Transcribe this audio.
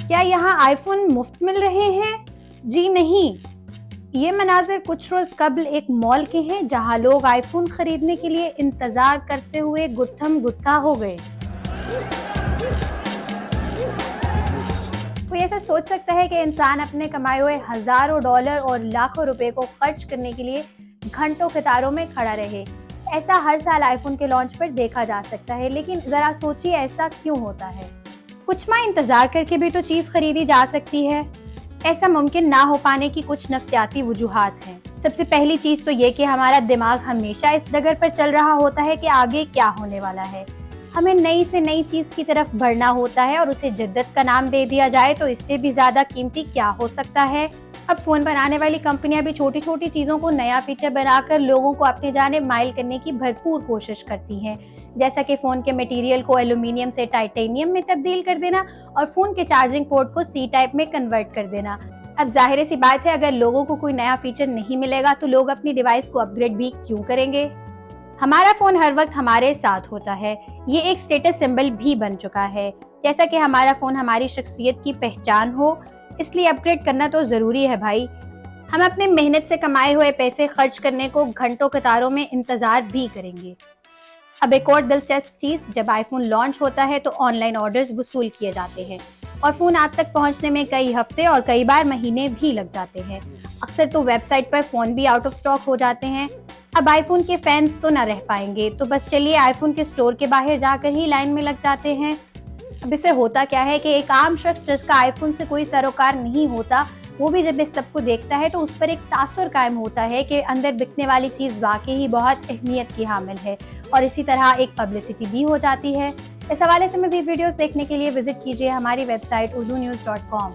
क्या यहाँ आईफोन मुफ्त मिल रहे हैं? जी नहीं। ये मनाजिर कुछ रोज कबल एक मॉल के हैं जहाँ लोग आईफोन खरीदने के लिए इंतजार करते हुए गुत्थम गुत्था हो गए। कोई ऐसा सोच सकता है कि इंसान अपने कमाए हुए हजारों डॉलर और लाखों रुपए को खर्च करने के लिए घंटों कतारों में खड़ा रहे? ऐसा हर साल आईफोन के लॉन्च पर देखा जा सकता है, लेकिन जरा सोचिए ऐसा क्यों होता है? कुछ माह इंतजार करके भी तो चीज खरीदी जा सकती है। ऐसा मुमकिन ना हो पाने की कुछ नफ्सियाती वजूहात हैं। सबसे पहली चीज तो ये कि हमारा दिमाग हमेशा इस डगर पर चल रहा होता है कि आगे क्या होने वाला है। हमें नई से नई चीज की तरफ बढ़ना होता है और उसे जद्दत का नाम दे दिया जाए तो इससे भी ज्यादा कीमती क्या हो सकता है। अब फोन बनाने वाली कंपनियां भी छोटी छोटी चीजों को नया फीचर बनाकर लोगों को अपनी जानिब माइल करने की भरपूर कोशिश करती हैं, जैसा कि फोन के मटेरियल को एल्यूमिनियम से टाइटेनियम में तब्दील कर देना और फोन के चार्जिंग पोर्ट को सी टाइप में कन्वर्ट कर देना। अब जाहिर सी बात है, अगर लोगों को कोई नया फीचर नहीं मिलेगा तो लोग अपनी डिवाइस को अपग्रेड भी क्यों करेंगे। हमारा फोन हर वक्त हमारे साथ होता है, ये एक स्टेटस सिंबल भी बन चुका है। जैसा कि हमारा फोन हमारी शख्सियत की पहचान हो, इसलिए अपग्रेड करना तो जरूरी है भाई। हम अपने मेहनत से कमाए हुए पैसे खर्च करने को घंटों कतारों में इंतजार भी करेंगे। अब एक और दिलचस्प चीज, जब आईफोन लॉन्च होता है तो ऑनलाइन ऑर्डर्स वसूल किए जाते हैं और फोन आप तक पहुंचने में कई हफ्ते और कई बार महीने भी लग जाते हैं। अक्सर तो वेबसाइट पर फोन भी आउट ऑफ स्टॉक हो जाते हैं। अब आईफोन के फैंस तो ना रह पाएंगे, तो बस चलिए आईफोन के स्टोर के बाहर जाकर ही लाइन में लग जाते हैं। अब इससे होता क्या है कि एक आम शख्स जिसका आईफोन से कोई सरोकार नहीं होता, वो भी जब इस सब को देखता है तो उस पर एक तासुर कायम होता है कि अंदर बिकने वाली चीज वाकई ही बहुत अहमियत की हामिल है और इसी तरह एक पब्लिसिटी भी हो जाती है। इस हवाले से मज़ीद वीडियोस देखने के लिए विजिट कीजिए हमारी वेबसाइट urdunews.com।